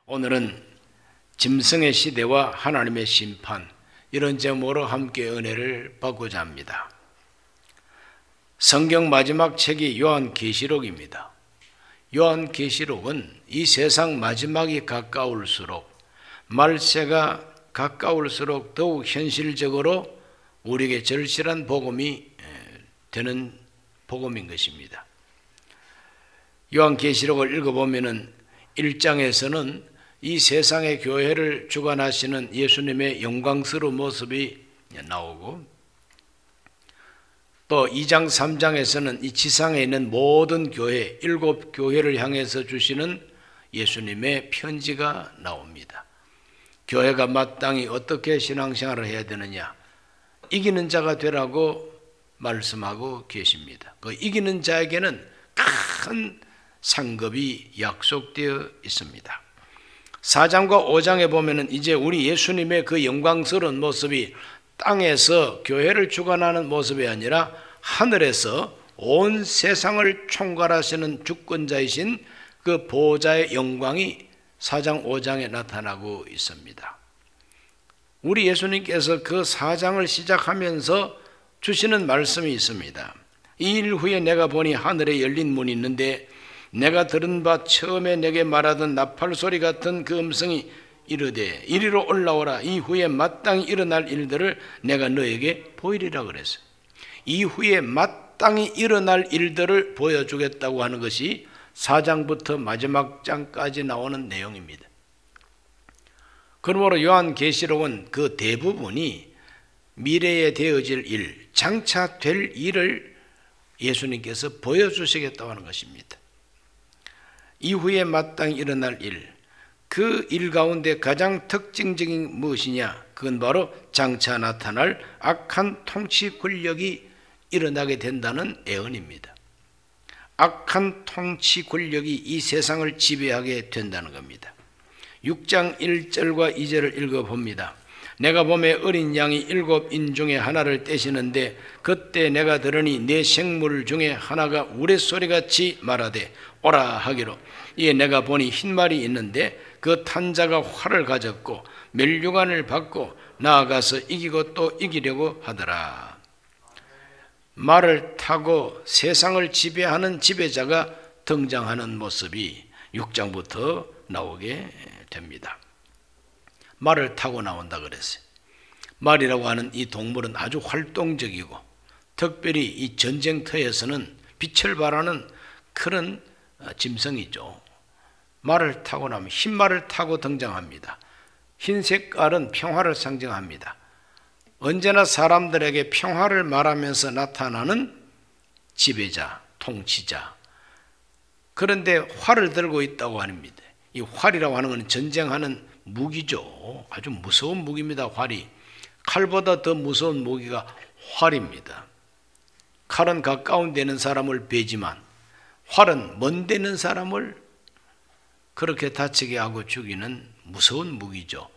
오늘은 짐승의 시대와 하나님의 심판, 이런 제목으로 함께 은혜를 받고자 합니다. 성경 마지막 책이 요한계시록입니다. 요한계시록은 이 세상 마지막이 가까울수록, 말세가 가까울수록 더욱 현실적으로 우리에게 절실한 복음이 되는 복음인 것입니다. 요한계시록을 읽어보면 1장에서는 이 세상의 교회를 주관하시는 예수님의 영광스러운 모습이 나오고, 또 2장 3장에서는 이 지상에 있는 모든 교회, 7교회를 향해서 주시는 예수님의 편지가 나옵니다. 교회가 마땅히 어떻게 신앙생활을 해야 되느냐, 이기는 자가 되라고 말씀하고 계십니다. 그 이기는 자에게는 큰 상급이 약속되어 있습니다. 4장과 5장에 보면은 이제 우리 예수님의 그 영광스러운 모습이 땅에서 교회를 주관하는 모습이 아니라 하늘에서 온 세상을 총괄하시는 주권자이신 그 보호자의 영광이 4장 5장에 나타나고 있습니다. 우리 예수님께서 그 4장을 시작하면서 주시는 말씀이 있습니다. 이 일 후에 내가 보니 하늘에 열린 문이 있는데 내가 들은 바 처음에 내게 말하던 나팔소리 같은 그 음성이 이르되 이리로 올라오라. 이후에 마땅히 일어날 일들을 내가 너에게 보이리라 그랬어요. 이후에 마땅히 일어날 일들을 보여주겠다고 하는 것이 4장부터 마지막 장까지 나오는 내용입니다. 그러므로 요한계시록은 그 대부분이 미래에 되어질 일, 장차 될 일을 예수님께서 보여주시겠다고 하는 것입니다. 이후에 마땅히 일어날 일, 그 일 가운데 가장 특징적인 무엇이냐? 그건 바로 장차 나타날 악한 통치 권력이 일어나게 된다는 예언입니다. 악한 통치 권력이 이 세상을 지배하게 된다는 겁니다. 6장 1절과 2절을 읽어봅니다. 내가 보매 어린 양이 7인 중에 하나를 떼시는데 그때 내가 들으니 네 생물 중에 하나가 우레소리같이 말하되 오라 하기로, 이에 내가 보니 흰 말이 있는데 그 탄 자가 활을 가졌고 멸류관을 받고 나아가서 이기고 또 이기려고 하더라. 말을 타고 세상을 지배하는 지배자가 등장하는 모습이 6장부터 나오게 됩니다. 말을 타고 나온다 그랬어요. 말이라고 하는 이 동물은 아주 활동적이고 특별히 이 전쟁터에서는 빛을 발하는 그런 짐승이죠. 말을 타고 나면 흰 말을 타고 등장합니다. 흰 색깔은 평화를 상징합니다. 언제나 사람들에게 평화를 말하면서 나타나는 지배자, 통치자. 그런데 활을 들고 있다고 합니다. 이 활이라고 하는 것은 전쟁하는 무기죠. 아주 무서운 무기입니다. 활이. 칼보다 더 무서운 무기가 활입니다. 칼은 가까운 데 있는 사람을 베지만 활은 먼 데 있는 사람을 그렇게 다치게 하고 죽이는 무서운 무기죠.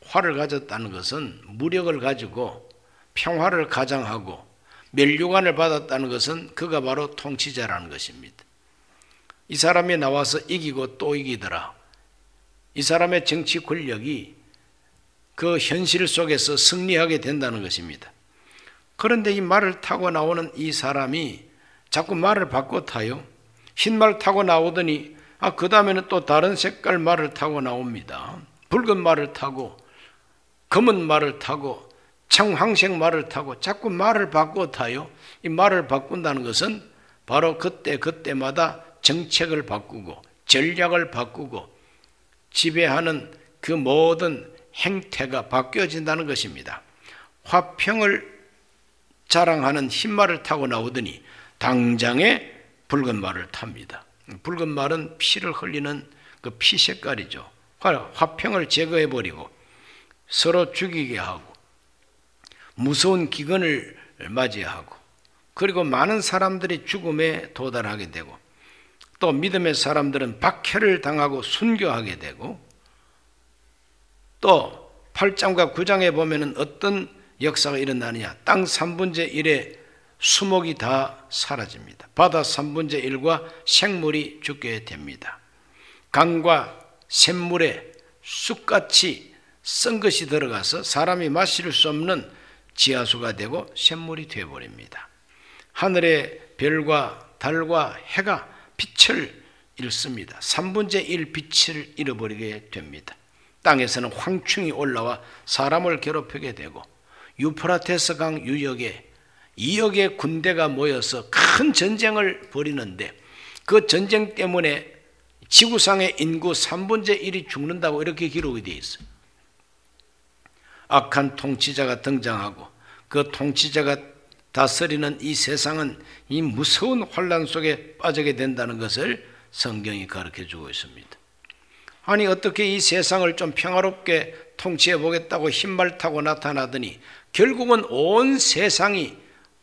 활을 가졌다는 것은 무력을 가지고 평화를 가장하고, 멸류관을 받았다는 것은 그가 바로 통치자라는 것입니다. 이 사람이 나와서 이기고 또 이기더라. 이 사람의 정치 권력이 그 현실 속에서 승리하게 된다는 것입니다. 그런데 이 말을 타고 나오는 이 사람이 자꾸 말을 바꿔 타요. 흰 말 타고 나오더니 그 다음에는 또 다른 색깔 말을 타고 나옵니다. 붉은 말을 타고 검은 말을 타고 청황색 말을 타고 자꾸 말을 바꿔 타요. 이 말을 바꾼다는 것은 바로 그때마다 정책을 바꾸고 전략을 바꾸고 지배하는 그 모든 행태가 바뀌어진다는 것입니다. 화평을 자랑하는 흰 말을 타고 나오더니 당장에 붉은 말을 탑니다. 붉은 말은 피를 흘리는 그 피 색깔이죠. 화평을 제거해버리고 서로 죽이게 하고 무서운 기근을 맞이하고, 그리고 많은 사람들이 죽음에 도달하게 되고, 또 믿음의 사람들은 박해를 당하고 순교하게 되고, 또 8장과 9장에 보면은 어떤 역사가 일어나느냐, 땅 3분의 1의 수목이 다 사라집니다. 바다 3분의 1과 생물이 죽게 됩니다. 강과 샘물에 쑥같이 쓴 것이 들어가서 사람이 마실 수 없는 지하수가 되고 샘물이 되어버립니다. 하늘의 별과 달과 해가 빛을 잃습니다. 3분의 1 빛을 잃어버리게 됩니다. 땅에서는 황충이 올라와 사람을 괴롭히게 되고 유프라테스 강 유역에 2억의 군대가 모여서 큰 전쟁을 벌이는데 그 전쟁 때문에 지구상의 인구 3분의 1이 죽는다고 이렇게 기록이 되어 있어요. 악한 통치자가 등장하고 그 통치자가 다스리는 이 세상은 이 무서운 환란 속에 빠지게 된다는 것을 성경이 가르쳐주고 있습니다. 아니 어떻게 이 세상을 좀 평화롭게 통치해 보겠다고 흰말 타고 나타나더니 결국은 온 세상이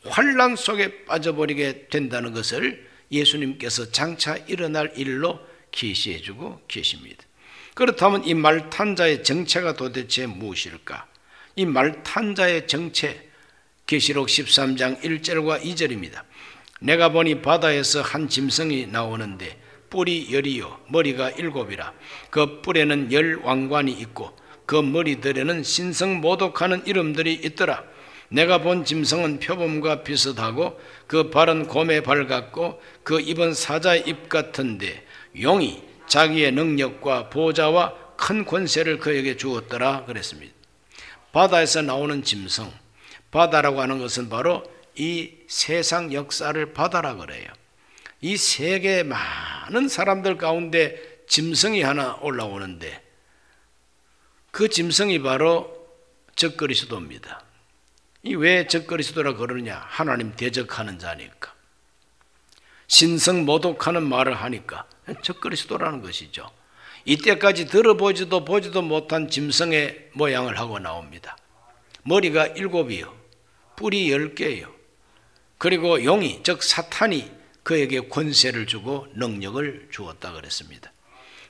환란 속에 빠져버리게 된다는 것을 예수님께서 장차 일어날 일로 계시해 주고 계십니다. 그렇다면 이 말 탄 자의 정체가 도대체 무엇일까? 이 말 탄 자의 정체, 계시록 13장 1절과 2절입니다. 내가 보니 바다에서 한 짐승이 나오는데 뿔이 10이요 머리가 7이라. 그 뿔에는 10 왕관이 있고 그 머리들에는 신성모독하는 이름들이 있더라. 내가 본 짐승은 표범과 비슷하고 그 발은 곰의 발 같고 그 입은 사자의 입 같은데 용이 자기의 능력과 보좌와 큰 권세를 그에게 주었더라 그랬습니다. 바다에서 나오는 짐승, 바다라고 하는 것은 바로 이 세상 역사를 바다라 그래요. 이 세계 많은 사람들 가운데 짐승이 하나 올라오는데 그 짐승이 바로 적그리스도입니다. 이 왜 적그리스도라 그러느냐? 하나님 대적하는 자니까. 신성모독하는 말을 하니까 적그리스도라는 것이죠. 이때까지 들어보지도 보지도 못한 짐승의 모양을 하고 나옵니다. 머리가 7이요 뿔이 10개예요 그리고 용이 즉 사탄이 그에게 권세를 주고 능력을 주었다 그랬습니다.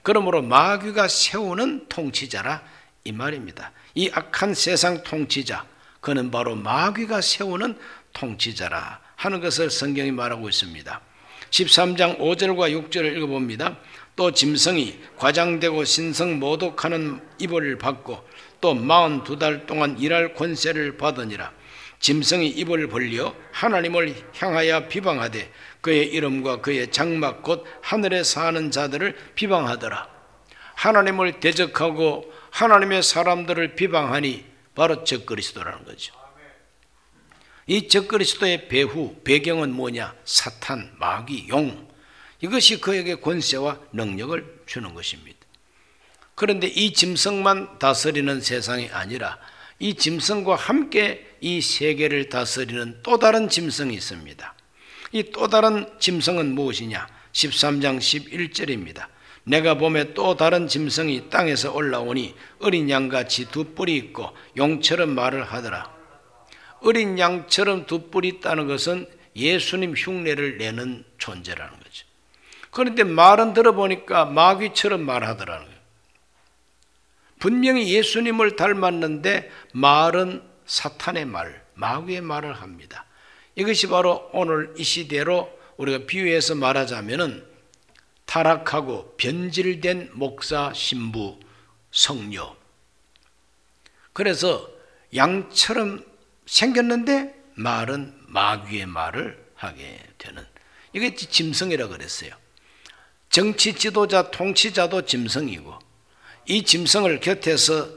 그러므로 마귀가 세우는 통치자라 이 말입니다. 이 악한 세상 통치자, 그는 바로 마귀가 세우는 통치자라 하는 것을 성경이 말하고 있습니다. 13장 5절과 6절을 읽어봅니다. 또 짐승이 과장되고 신성모독하는 입을 받고 또 42달 동안 일할 권세를 받으니라. 짐승이 입을 벌려 하나님을 향하여 비방하되 그의 이름과 그의 장막 곧 하늘에 사는 자들을 비방하더라. 하나님을 대적하고 하나님의 사람들을 비방하니 바로 적그리스도라는 거죠. 이 적그리스도의 배경은 뭐냐? 사탄, 마귀, 용, 이것이 그에게 권세와 능력을 주는 것입니다. 그런데 이 짐승만 다스리는 세상이 아니라 이 짐승과 함께 이 세계를 다스리는 또 다른 짐승이 있습니다. 이 또 다른 짐승은 무엇이냐? 13장 11절입니다. 내가 보매 또 다른 짐승이 땅에서 올라오니 어린 양같이 두 뿔이 있고 용처럼 말을 하더라. 어린 양처럼 두 뿔이 있다는 것은 예수님 흉내를 내는 존재라는 거죠. 그런데 말은 들어보니까 마귀처럼 말하더라는 거예요. 분명히 예수님을 닮았는데 말은 사탄의 말, 마귀의 말을 합니다. 이것이 바로 오늘 이 시대로 우리가 비유해서 말하자면은 타락하고 변질된 목사, 신부, 성녀. 그래서 양처럼 생겼는데 말은 마귀의 말을 하게 되는, 이게 짐승이라고 그랬어요. 정치 지도자, 통치자도 짐승이고 이 짐승을 곁에서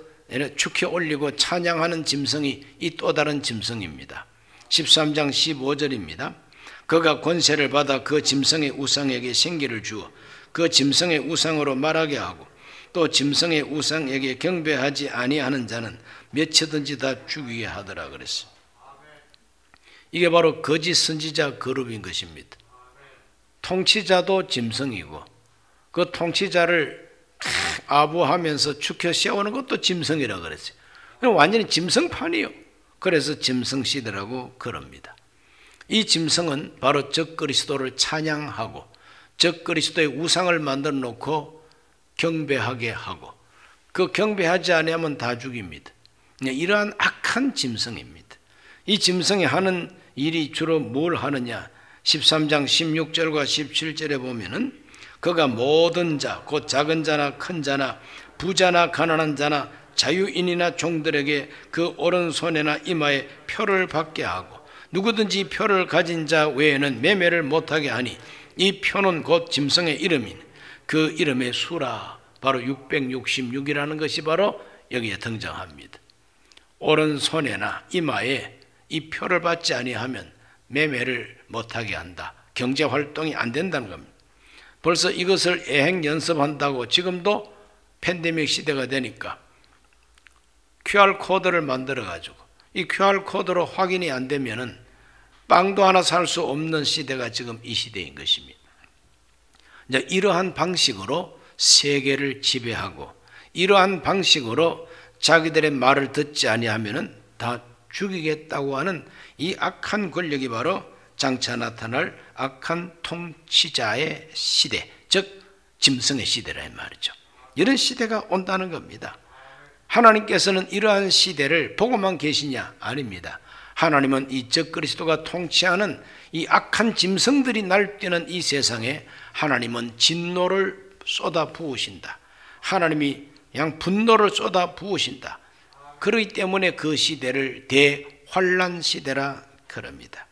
축혀 올리고 찬양하는 짐승이 이 또 다른 짐승입니다. 13장 15절입니다. 그가 권세를 받아 그 짐승의 우상에게 생기를 주어 그 짐승의 우상으로 말하게 하고 또 짐승의 우상에게 경배하지 아니하는 자는 몇이든지 다 죽이게 하더라 그랬어요. 이게 바로 거짓 선지자 그룹인 것입니다. 통치자도 짐승이고 그 통치자를 아부하면서 축혀 세우는 것도 짐승이라고 그랬어요. 완전히 짐승판이에요. 그래서 짐승시대라고 그럽니다. 이 짐승은 바로 적그리스도를 찬양하고 적그리스도의 우상을 만들어 놓고 경배하게 하고 그 경배하지 않으면 다 죽입니다. 이러한 악한 짐승입니다. 이 짐승이 하는 일이 주로 뭘 하느냐? 13장 16절과 17절에 보면은 그가 모든 자, 곧 작은 자나 큰 자나 부자나 가난한 자나 자유인이나 종들에게 그 오른손에나 이마에 표를 받게 하고 누구든지 표를 가진 자 외에는 매매를 못하게 하니 이 표는 곧 짐승의 이름이니 그 이름의 수라 바로 666이라는 것이 바로 여기에 등장합니다. 오른손에나 이마에 이 표를 받지 아니하면 매매를 못하게 한다. 경제활동이 안 된다는 겁니다. 벌써 이것을 애행 연습한다고 지금도 팬데믹 시대가 되니까 QR코드를 만들어가지고 이 QR코드로 확인이 안 되면은 빵도 하나 살 수 없는 시대가 지금 이 시대인 것입니다. 이제 이러한 방식으로 세계를 지배하고 이러한 방식으로 자기들의 말을 듣지 아니하면은 다 죽이겠다고 하는 이 악한 권력이 바로 장차 나타날 악한 통치자의 시대, 즉 짐승의 시대라 말이죠. 이런 시대가 온다는 겁니다. 하나님께서는 이러한 시대를 보고만 계시냐? 아닙니다. 하나님은 이 적그리스도가 통치하는 이 악한 짐승들이 날뛰는 이 세상에 하나님은 진노를 쏟아 부으신다. 하나님이 그냥 분노를 쏟아 부으신다. 그렇기 때문에 그 시대를 대환란 시대라 그럽니다.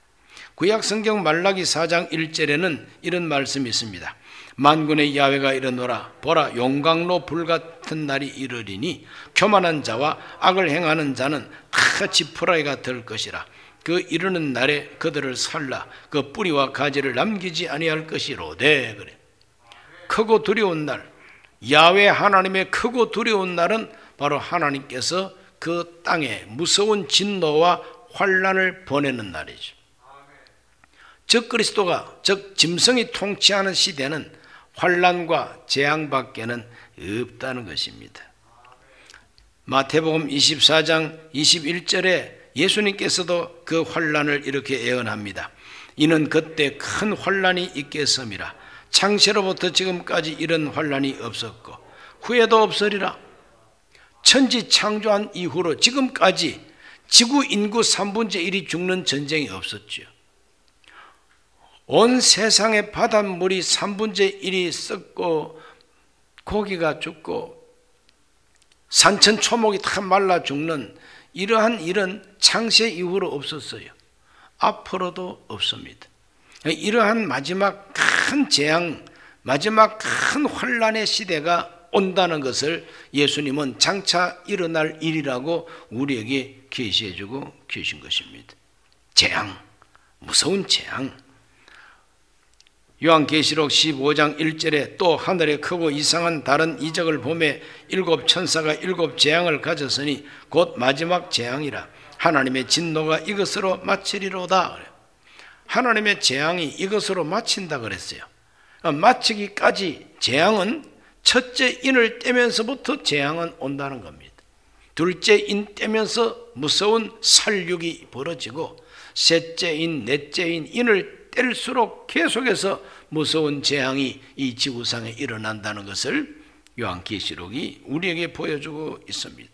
구약 성경 말라기 4장 1절에는 이런 말씀이 있습니다. 만군의 야훼가 이르노라 보라 용광로 불같은 날이 이르리니 교만한 자와 악을 행하는 자는 다 지푸라기가 될 것이라. 그 이르는 날에 그들을 살라 그 뿌리와 가지를 남기지 아니할 것이로되. 그래. 크고 두려운 날, 야훼 하나님의 크고 두려운 날은 바로 하나님께서 그 땅에 무서운 진노와 환란을 보내는 날이죠. 적그리스도가 즉 짐승이 통치하는 시대는 환란과 재앙밖에는 없다는 것입니다. 마태복음 24장 21절에 예수님께서도 그 환란을 이렇게 예언합니다. 이는 그때 큰 환란이 있겠음이라. 창세로부터 지금까지 이런 환란이 없었고 후에도 없으리라. 천지 창조한 이후로 지금까지 지구 인구 3분의 1이 죽는 전쟁이 없었죠. 온 세상의 바닷물이 3분의 1이 썩고 고기가 죽고 산천초목이 다 말라 죽는 이러한 일은 창세 이후로 없었어요. 앞으로도 없습니다. 이러한 마지막 큰 재앙, 마지막 큰 환란의 시대가 온다는 것을 예수님은 장차 일어날 일이라고 우리에게 계시해주고 계신 것입니다. 재앙, 무서운 재앙. 요한계시록 15장 1절에 또 하늘에 크고 이상한 다른 이적을 보매 일곱 천사가 일곱 재앙을 가졌으니 곧 마지막 재앙이라. 하나님의 진노가 이것으로 마치리로다. 하나님의 재앙이 이것으로 마친다 그랬어요. 마치기까지 재앙은 첫째 인을 떼면서부터 재앙은 온다는 겁니다. 둘째 인 떼면서 무서운 살육이 벌어지고 셋째 인, 넷째 인을 뗄수록 계속해서 무서운 재앙이 이 지구상에 일어난다는 것을 요한계시록이 우리에게 보여주고 있습니다.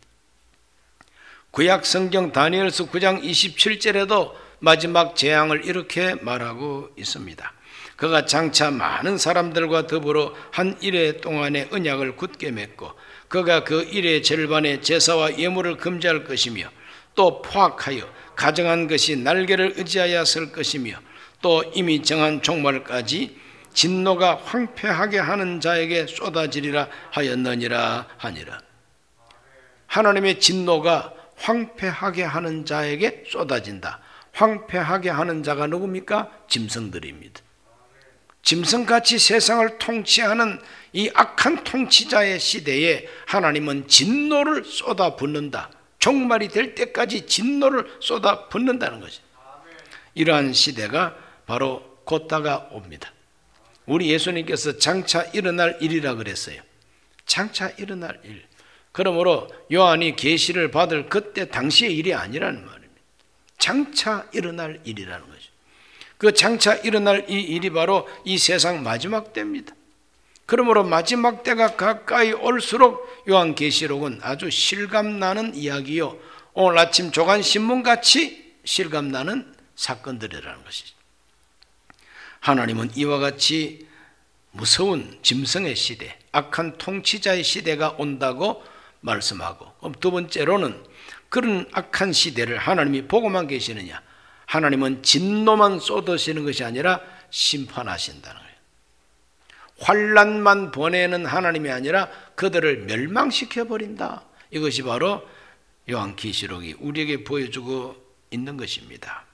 구약 성경 다니엘서 9장 27절에도 마지막 재앙을 이렇게 말하고 있습니다. 그가 장차 많은 사람들과 더불어 한 일해 동안의 언약을 굳게 맺고 그가 그 일의 절반의 제사와 예물을 금지할 것이며 또 포악하여 가정한 것이 날개를 의지하여 설 것이며 또 이미 정한 종말까지 진노가 황폐하게 하는 자에게 쏟아지리라 하였느니라 하니라. 하나님의 진노가 황폐하게 하는 자에게 쏟아진다. 황폐하게 하는 자가 누굽니까? 짐승들입니다. 짐승같이 세상을 통치하는 이 악한 통치자의 시대에 하나님은 진노를 쏟아붓는다. 종말이 될 때까지 진노를 쏟아붓는다는 것이죠. 이러한 시대가 바로 곧 다가옵니다. 우리 예수님께서 장차 일어날 일이라 그랬어요. 장차 일어날 일. 그러므로 요한이 계시를 받을 그때 당시의 일이 아니라는 말입니다. 장차 일어날 일이라는 거죠. 그 장차 일어날 이 일이 바로 이 세상 마지막 때입니다. 그러므로 마지막 때가 가까이 올수록 요한계시록은 아주 실감나는 이야기요, 오늘 아침 조간신문같이 실감나는 사건들이라는 것이죠. 하나님은 이와 같이 무서운 짐승의 시대, 악한 통치자의 시대가 온다고 말씀하고, 두 번째로는 그런 악한 시대를 하나님이 보고만 계시느냐? 하나님은 진노만 쏟으시는 것이 아니라 심판하신다는 거예요. 환난만 보내는 하나님이 아니라 그들을 멸망시켜 버린다. 이것이 바로 요한계시록이 우리에게 보여주고 있는 것입니다.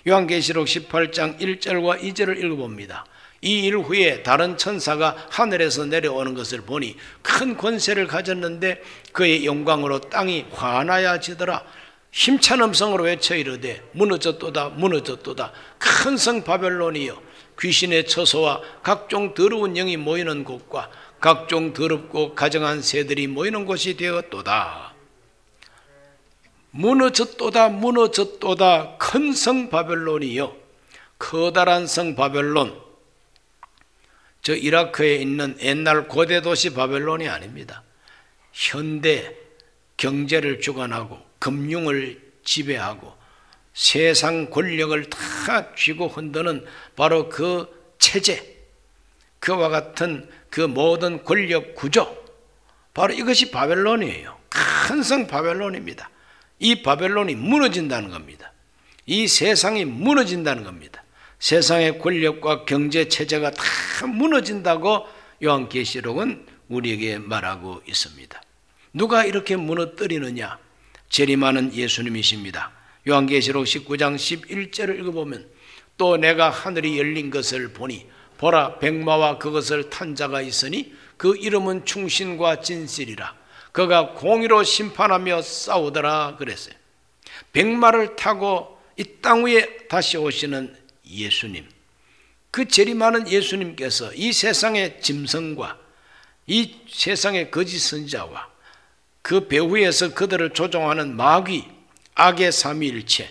요한계시록 18장 1절과 2절을 읽어봅니다. 이 일 후에 다른 천사가 하늘에서 내려오는 것을 보니 큰 권세를 가졌는데 그의 영광으로 땅이 환하여지더라. 힘찬 음성으로 외쳐 이르되 무너졌도다 무너졌도다. 큰 성 바벨론이여, 귀신의 처소와 각종 더러운 영이 모이는 곳과 각종 더럽고 가증한 새들이 모이는 곳이 되었도다. 무너졌도다 무너졌도다. 큰 성 바벨론이여. 커다란 성 바벨론, 저 이라크에 있는 옛날 고대 도시 바벨론이 아닙니다. 현대 경제를 주관하고 금융을 지배하고 세상 권력을 다 쥐고 흔드는 바로 그 체제, 그와 같은 그 모든 권력 구조, 바로 이것이 바벨론이에요. 큰 성 바벨론입니다. 이 바벨론이 무너진다는 겁니다. 이 세상이 무너진다는 겁니다. 세상의 권력과 경제 체제가 다 무너진다고 요한계시록은 우리에게 말하고 있습니다. 누가 이렇게 무너뜨리느냐? 재림하는 예수님이십니다. 요한계시록 19장 11절을 읽어보면 또 내가 하늘이 열린 것을 보니 보라, 백마와 그것을 탄 자가 있으니 그 이름은 충신과 진실이라. 그가 공의로 심판하며 싸우더라 그랬어요. 백마를 타고 이 땅 위에 다시 오시는 예수님, 그 재림하는 예수님께서 이 세상의 짐승과 이 세상의 거짓 선지자와 그 배후에서 그들을 조종하는 마귀, 악의 삼위일체,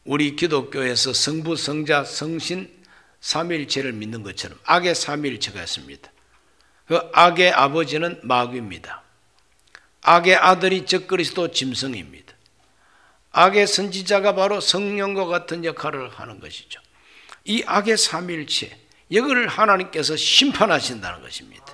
우리 기독교에서 성부, 성자, 성신 삼위일체를 믿는 것처럼 악의 삼위일체가 있습니다. 그 악의 아버지는 마귀입니다. 악의 아들이 적그리스도 짐승입니다. 악의 선지자가 바로 성령과 같은 역할을 하는 것이죠. 이 악의 삼위일체, 이걸 하나님께서 심판하신다는 것입니다.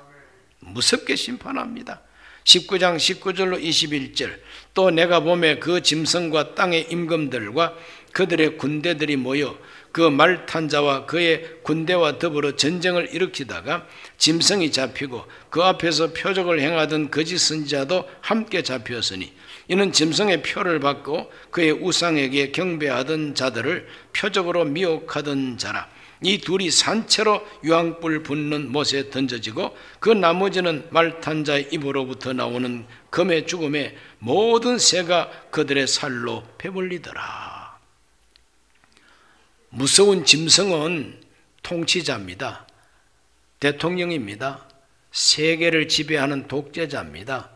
무섭게 심판합니다. 19장 19절로 21절, 또 내가 보매 그 짐승과 땅의 임금들과 그들의 군대들이 모여 그 말 탄 자와 그의 군대와 더불어 전쟁을 일으키다가 짐승이 잡히고 그 앞에서 표적을 행하던 거짓 선지자도 함께 잡혔으니 이는 짐승의 표를 받고 그의 우상에게 경배하던 자들을 표적으로 미혹하던 자라. 이 둘이 산채로 유황불 붙는 못에 던져지고 그 나머지는 말 탄 자의 입으로부터 나오는 검의 죽음에 모든 새가 그들의 살로 배불리더라. 무서운 짐승은 통치자입니다. 대통령입니다. 세계를 지배하는 독재자입니다.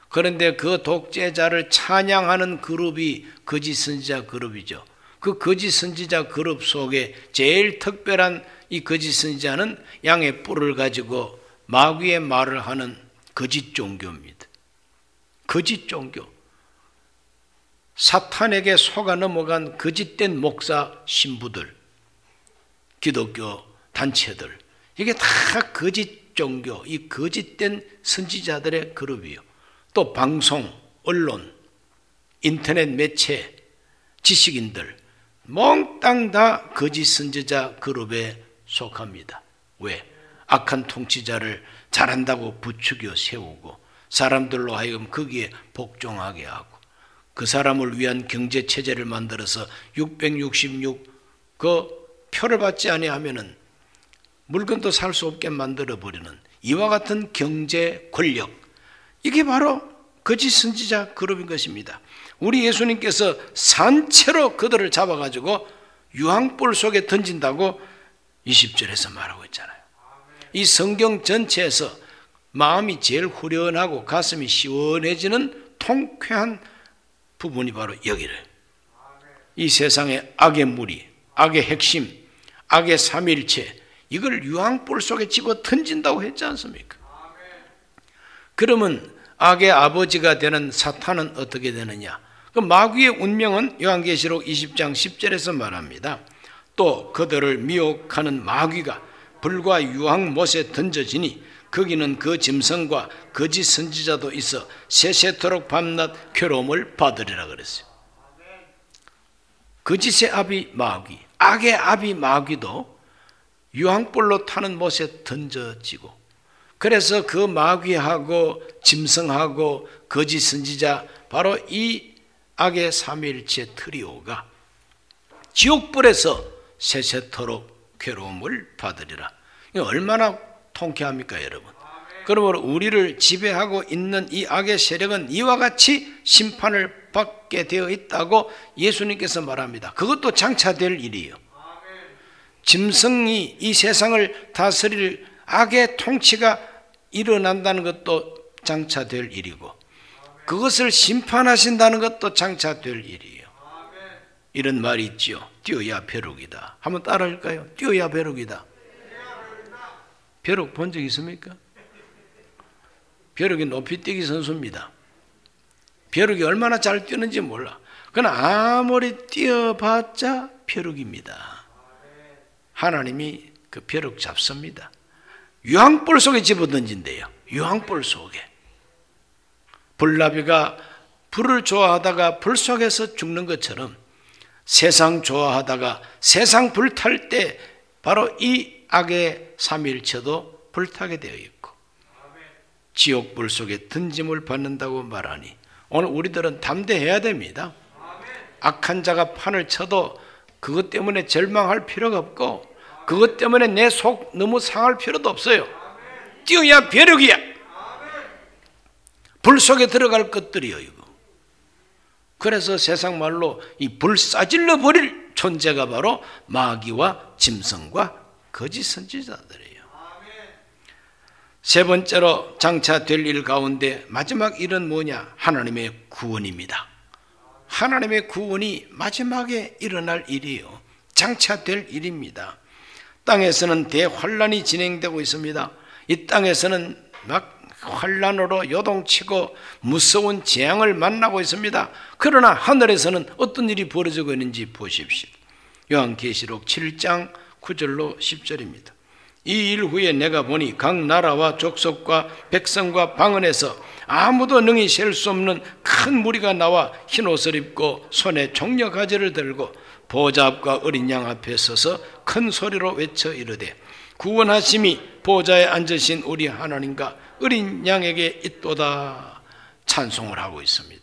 그런데 그 독재자를 찬양하는 그룹이 거짓 선지자 그룹이죠. 그 거짓 선지자 그룹 속에 제일 특별한 이 거짓 선지자는 양의 뿔을 가지고 마귀의 말을 하는 거짓 종교입니다. 거짓 종교. 사탄에게 속아 넘어간 거짓된 목사 신부들, 기독교 단체들, 이게 다 거짓 종교, 이 거짓된 선지자들의 그룹이요. 또 방송, 언론, 인터넷 매체, 지식인들 몽땅 다 거짓 선지자 그룹에 속합니다. 왜? 악한 통치자를 잘한다고 부추겨 세우고 사람들로 하여금 거기에 복종하게 하고 그 사람을 위한 경제 체제를 만들어서 666 그 표를 받지 아니하면은 물건도 살 수 없게 만들어 버리는 이와 같은 경제 권력, 이게 바로 거짓 선지자 그룹인 것입니다. 우리 예수님께서 산채로 그들을 잡아가지고 유황불 속에 던진다고 20절에서 말하고 있잖아요. 이 성경 전체에서 마음이 제일 후련하고 가슴이 시원해지는 통쾌한 부분이 바로 여기를, 이 세상의 악의 무리, 악의 핵심, 악의 삼일체, 이걸 유황불 속에 집어 던진다고 했지 않습니까? 그러면 악의 아버지가 되는 사탄은 어떻게 되느냐? 그 마귀의 운명은 요한계시록 20장 10절에서 말합니다. 또 그들을 미혹하는 마귀가 불과 유황 못에 던져지니 거기는 그 짐승과 거짓 선지자도 있어 세세토록 밤낮 괴로움을 받으리라 그랬어요. 거짓의 아비 마귀, 악의 아비 마귀도 유황불로 타는 못에 던져지고, 그래서 그 마귀하고 짐승하고 거짓 선지자, 바로 이 악의 삼위일체 트리오가 지옥불에서 세세토록 괴로움을 받으리라. 이거 얼마나 통쾌합니까, 여러분? 그러므로 우리를 지배하고 있는 이 악의 세력은 이와 같이 심판을 받게 되어 있다고 예수님께서 말합니다. 그것도 장차될 일이에요. 짐승이 이 세상을 다스릴 악의 통치가 일어난다는 것도 장차될 일이고, 그것을 심판하신다는 것도 장차될 일이에요. 이런 말이 있지요. 뛰어야 벼룩이다. 한번 따라할까요? 뛰어야 벼룩이다. 벼룩 본 적 있습니까? 벼룩이 높이뛰기 선수입니다. 벼룩이 얼마나 잘 뛰는지 몰라. 그러나 아무리 뛰어봤자 벼룩입니다. 하나님이 그 벼룩 잡습니다. 유황불 속에 집어던진대요. 유황불 속에. 불나비가 불을 좋아하다가 불 속에서 죽는 것처럼 세상 좋아하다가 세상 불탈 때 바로 이 악의 삼일체도 불타게 되어 있고 지옥불 속에 던짐을 받는다고 말하니 오늘 우리들은 담대해야 됩니다. 악한 자가 판을 쳐도 그것 때문에 절망할 필요가 없고, 그것 때문에 내 속 너무 상할 필요도 없어요. 뛰어야 벼룩이야. 불 속에 들어갈 것들이요, 이거. 그래서 세상 말로 이 불 싸질러 버릴 존재가 바로 마귀와 짐승과 거짓 선지자들이에요. 세 번째로 장차될 일 가운데 마지막 일은 뭐냐? 하나님의 구원입니다. 하나님의 구원이 마지막에 일어날 일이에요. 장차될 일입니다. 땅에서는 대환란이 진행되고 있습니다. 이 땅에서는 막 환란으로 요동치고 무서운 재앙을 만나고 있습니다. 그러나 하늘에서는 어떤 일이 벌어지고 있는지 보십시오. 요한계시록 7장 9절로 10절입니다. 이 일 후에 내가 보니 각 나라와 족속과 백성과 방언에서 아무도 능히 셀 수 없는 큰 무리가 나와 흰옷을 입고 손에 종려가지를 들고 보좌 앞과 어린 양 앞에 서서 큰 소리로 외쳐 이르되 구원하심이 보좌에 앉으신 우리 하나님과 어린 양에게 있도다 찬송을 하고 있습니다.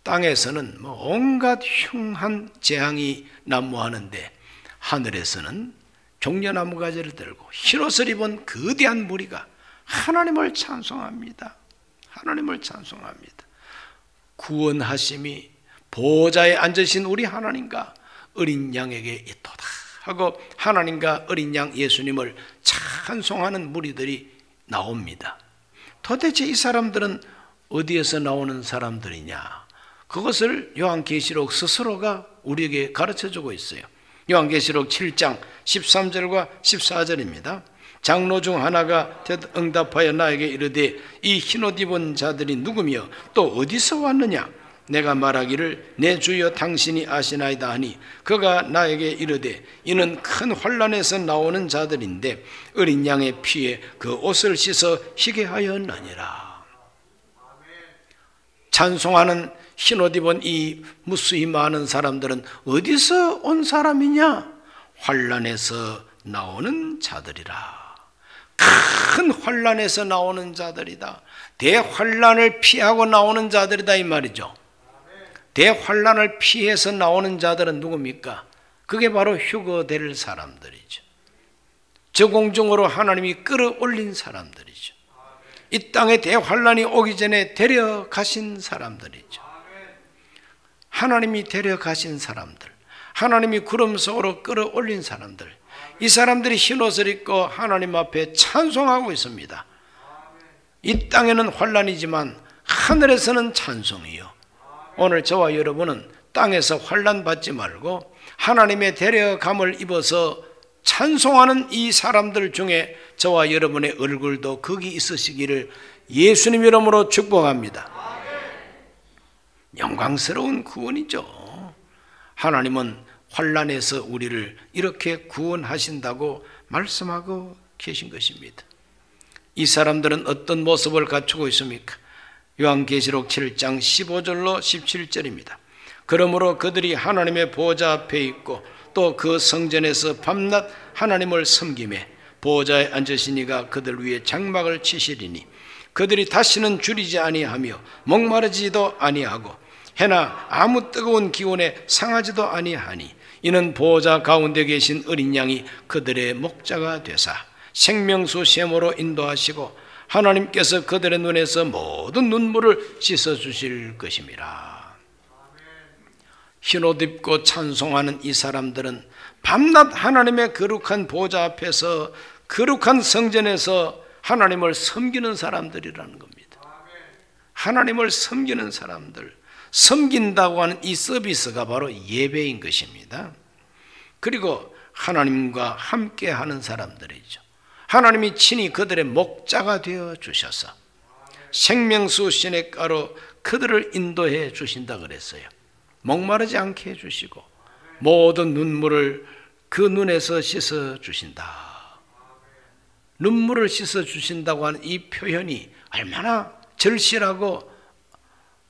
땅에서는 온갖 흉한 재앙이 난무하는데 하늘에서는 종려나무 가지를 들고 흰옷을 입은 거대한 무리가 하나님을 찬송합니다. 하나님을 찬송합니다. 구원하심이 보좌에 앉으신 우리 하나님과 어린 양에게 있도다 하고 하나님과 어린 양 예수님을 찬송하는 무리들이 나옵니다. 도대체 이 사람들은 어디에서 나오는 사람들이냐? 그것을 요한계시록 스스로가 우리에게 가르쳐주고 있어요. 요한계시록 7장 13절과 14절입니다. 장로 중 하나가 응답하여 나에게 이르되 이 흰옷 입은 자들이 누구며 또 어디서 왔느냐? 내가 말하기를 내 주여 당신이 아시나이다 하니 그가 나에게 이르되 이는 큰 환란에서 나오는 자들인데 어린 양의 피에 그 옷을 씻어 희게 하였느니라. 찬송하는 흰옷 입은 이 무수히 많은 사람들은 어디서 온 사람이냐? 환란에서 나오는 자들이라. 큰 환란에서 나오는 자들이다. 대환란을 피하고 나오는 자들이다 이 말이죠. 대환란을 피해서 나오는 자들은 누굽니까? 그게 바로 휴거될 사람들이죠. 저공중으로 하나님이 끌어올린 사람들이죠. 이 땅에 대환란이 오기 전에 데려가신 사람들이죠. 하나님이 데려가신 사람들, 하나님이 구름 속으로 끌어올린 사람들, 이 사람들이 흰옷을 입고 하나님 앞에 찬송하고 있습니다. 이 땅에는 환란이지만 하늘에서는 찬송이요. 오늘 저와 여러분은 땅에서 환란 받지 말고 하나님의 데려감을 입어서 찬송하는 이 사람들 중에 저와 여러분의 얼굴도 거기 있으시기를 예수님 이름으로 축복합니다. 영광스러운 구원이죠. 하나님은 환난에서 우리를 이렇게 구원하신다고 말씀하고 계신 것입니다. 이 사람들은 어떤 모습을 갖추고 있습니까? 요한계시록 7장 15절로 17절입니다. 그러므로 그들이 하나님의 보좌 앞에 있고 또 그 성전에서 밤낮 하나님을 섬기매 보좌에 앉으신 이가 그들 위에 장막을 치시리니 그들이 다시는 줄이지 아니하며 목마르지도 아니하고 해나 아무 뜨거운 기운에 상하지도 아니하니 이는 보좌 가운데 계신 어린 양이 그들의 목자가 되사 생명수 샘으로 인도하시고 하나님께서 그들의 눈에서 모든 눈물을 씻어주실 것임이라. 흰옷 입고 찬송하는 이 사람들은 밤낮 하나님의 거룩한 보좌 앞에서 거룩한 성전에서 하나님을 섬기는 사람들이라는 겁니다. 하나님을 섬기는 사람들, 섬긴다고 하는 이 서비스가 바로 예배인 것입니다. 그리고 하나님과 함께 하는 사람들이죠. 하나님이 친히 그들의 목자가 되어 주셔서 생명수 시냇가로 그들을 인도해 주신다 그랬어요. 목마르지 않게 해주시고 모든 눈물을 그 눈에서 씻어 주신다. 눈물을 씻어 주신다고 하는 이 표현이 얼마나 절실하고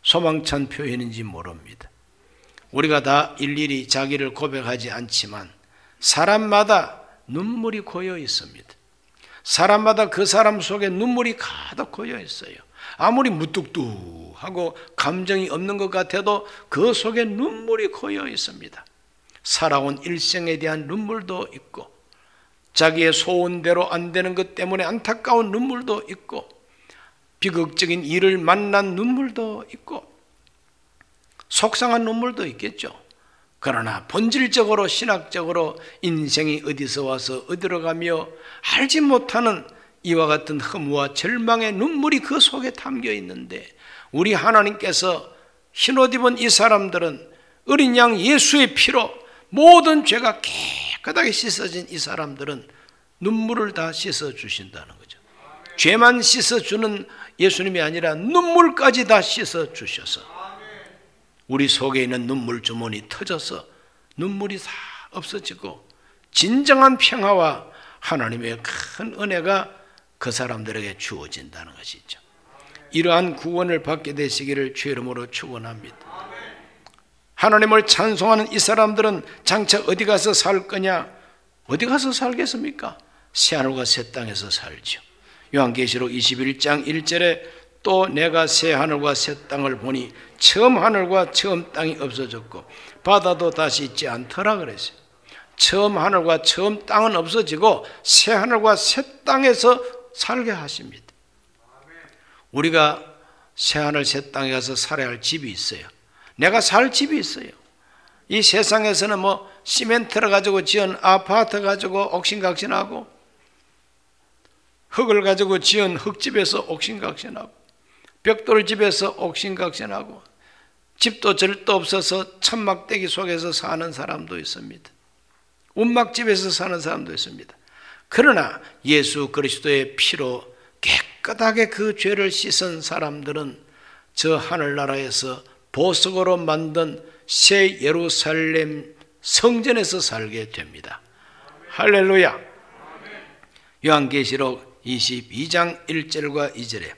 소망찬 표현인지 모릅니다. 우리가 다 일일이 자기를 고백하지 않지만 사람마다 눈물이 고여 있습니다. 사람마다 그 사람 속에 눈물이 가득 고여 있어요. 아무리 무뚝뚝하고 감정이 없는 것 같아도 그 속에 눈물이 고여 있습니다. 살아온 일생에 대한 눈물도 있고 자기의 소원대로 안 되는 것 때문에 안타까운 눈물도 있고 비극적인 일을 만난 눈물도 있고 속상한 눈물도 있겠죠. 그러나 본질적으로 신학적으로 인생이 어디서 와서 어디로 가며 알지 못하는 이와 같은 허무와 절망의 눈물이 그 속에 담겨 있는데 우리 하나님께서 흰옷 입은 이 사람들은 어린 양 예수의 피로 모든 죄가 깨끗하게 씻어진 이 사람들은 눈물을 다 씻어주신다는 거죠. 죄만 씻어주는 예수님이 아니라 눈물까지 다 씻어주셔서 우리 속에 있는 눈물 주머니 터져서 눈물이 다 없어지고 진정한 평화와 하나님의 큰 은혜가 그 사람들에게 주어진다는 것이죠. 이러한 구원을 받게 되시기를 주의 이름으로 축원합니다. 하나님을 찬송하는 이 사람들은 장차 어디 가서 살 거냐? 어디 가서 살겠습니까? 새하늘과 새 땅에서 살죠. 요한계시록 21장 1절에 또 내가 새 하늘과 새 땅을 보니 처음 하늘과 처음 땅이 없어졌고 바다도 다시 있지 않더라 그랬어요. 처음 하늘과 처음 땅은 없어지고 새 하늘과 새 땅에서 살게 하십니다. 우리가 새 하늘 새 땅에 가서 살아야 할 집이 있어요. 내가 살 집이 있어요. 이 세상에서는 뭐 시멘트를 가지고 지은 아파트 가지고 옥신각신하고 흙을 가지고 지은 흙집에서 옥신각신하고 벽돌집에서 옥신각신하고 집도 절도 없어서 천막대기 속에서 사는 사람도 있습니다. 운막집에서 사는 사람도 있습니다. 그러나 예수 그리스도의 피로 깨끗하게 그 죄를 씻은 사람들은 저 하늘나라에서 보석으로 만든 새 예루살렘 성전에서 살게 됩니다. 할렐루야. 요한계시록 22장 1절과 2절에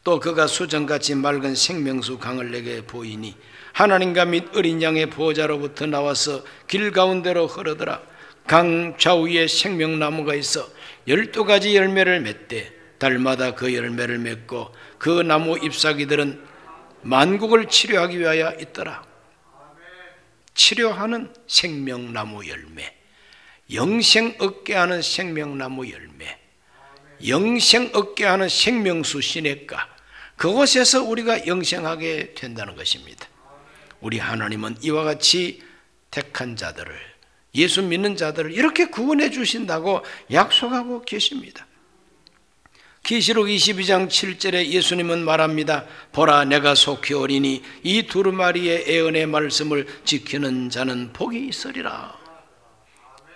또 그가 수정같이 맑은 생명수 강을 내게 보이니 하나님과 및 어린 양의 보호자로부터 나와서 길 가운데로 흐르더라. 강 좌우에 생명나무가 있어 12가지 열매를 맺되 달마다 그 열매를 맺고 그 나무 잎사귀들은 만국을 치료하기 위하여 있더라. 치료하는 생명나무 열매, 영생 얻게 하는 생명나무 열매, 영생 얻게 하는 생명수 시냇가, 그곳에서 우리가 영생하게 된다는 것입니다. 우리 하나님은 이와 같이 택한 자들을, 예수 믿는 자들을 이렇게 구원해 주신다고 약속하고 계십니다. 계시록 22장 7절에 예수님은 말합니다. 보라, 내가 속히 오리니 이 두루마리의 예언의 말씀을 지키는 자는 복이 있으리라.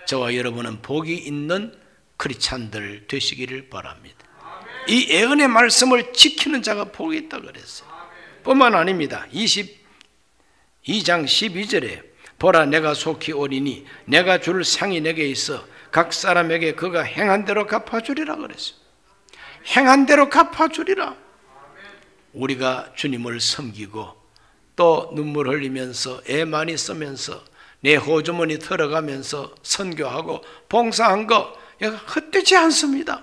저와 여러분은 복이 있는 크리스찬들 되시기를 바랍니다. 이 예언의 말씀을 지키는 자가 복이 있다 그랬어요. 뿐만 아닙니다. 22장 12절에 보라 내가 속히 오리니 내가 줄 상이 내게 있어 각 사람에게 그가 행한 대로 갚아주리라 그랬어요. 행한 대로 갚아주리라. 우리가 주님을 섬기고 또 눈물 흘리면서 애 많이 쓰면서 내 호주머니 털어가면서 선교하고 봉사한 거 헛되지 않습니다.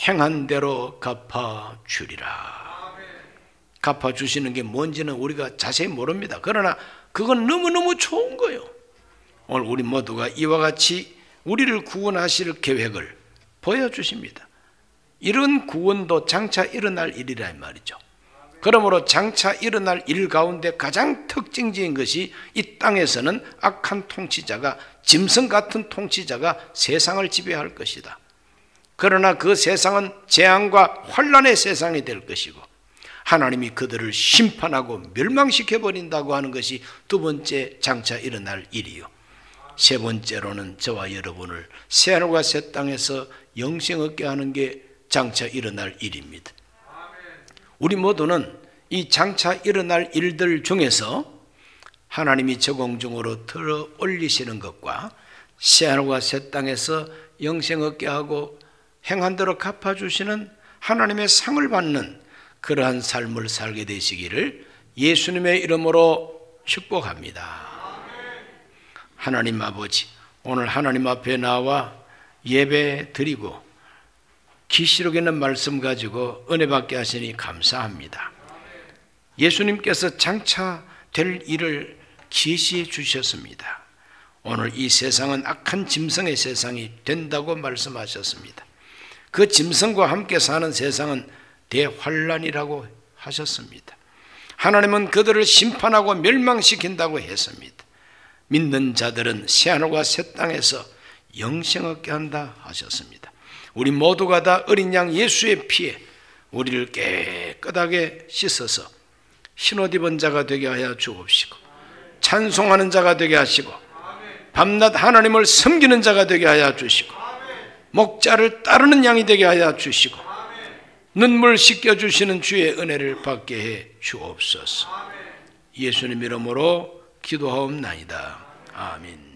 행한 대로 갚아주리라. 갚아주시는 게 뭔지는 우리가 자세히 모릅니다. 그러나 그건 너무너무 좋은 거예요. 오늘 우리 모두가 이와 같이 우리를 구원하실 계획을 보여주십니다. 이런 구원도 장차 일어날 일이라 말이죠. 그러므로 장차 일어날 일 가운데 가장 특징적인 것이 이 땅에서는 악한 통치자가, 짐승 같은 통치자가 세상을 지배할 것이다. 그러나 그 세상은 재앙과 환란의 세상이 될 것이고 하나님이 그들을 심판하고 멸망시켜버린다고 하는 것이 두 번째 장차 일어날 일이요. 세 번째로는 저와 여러분을 새하늘과 새 땅에서 영생 얻게 하는 게 장차 일어날 일입니다. 우리 모두는 이 장차 일어날 일들 중에서 하나님이 저공중으로 들어 올리시는 것과 새하늘과 새 땅에서 영생 얻게 하고 행한 대로 갚아주시는 하나님의 상을 받는 그러한 삶을 살게 되시기를 예수님의 이름으로 축복합니다. 하나님 아버지, 오늘 하나님 앞에 나와 예배 드리고 계시록 있는 말씀 가지고 은혜 받게 하시니 감사합니다. 예수님께서 장차 될 일을 계시해 주셨습니다. 오늘 이 세상은 악한 짐승의 세상이 된다고 말씀하셨습니다. 그 짐승과 함께 사는 세상은 대환란이라고 하셨습니다. 하나님은 그들을 심판하고 멸망시킨다고 했습니다. 믿는 자들은 새하늘과 새 땅에서 영생 얻게 한다 하셨습니다. 우리 모두가 다 어린 양 예수의 피에 우리를 깨끗하게 씻어서 흰옷 입은 자가 되게 하여 주옵시고 찬송하는 자가 되게 하시고 밤낮 하나님을 섬기는 자가 되게 하여 주시고 목자를 따르는 양이 되게 하여 주시고 눈물 씻겨주시는 주의 은혜를 받게 해 주옵소서. 예수님 이름으로 기도하옵나이다. 아멘.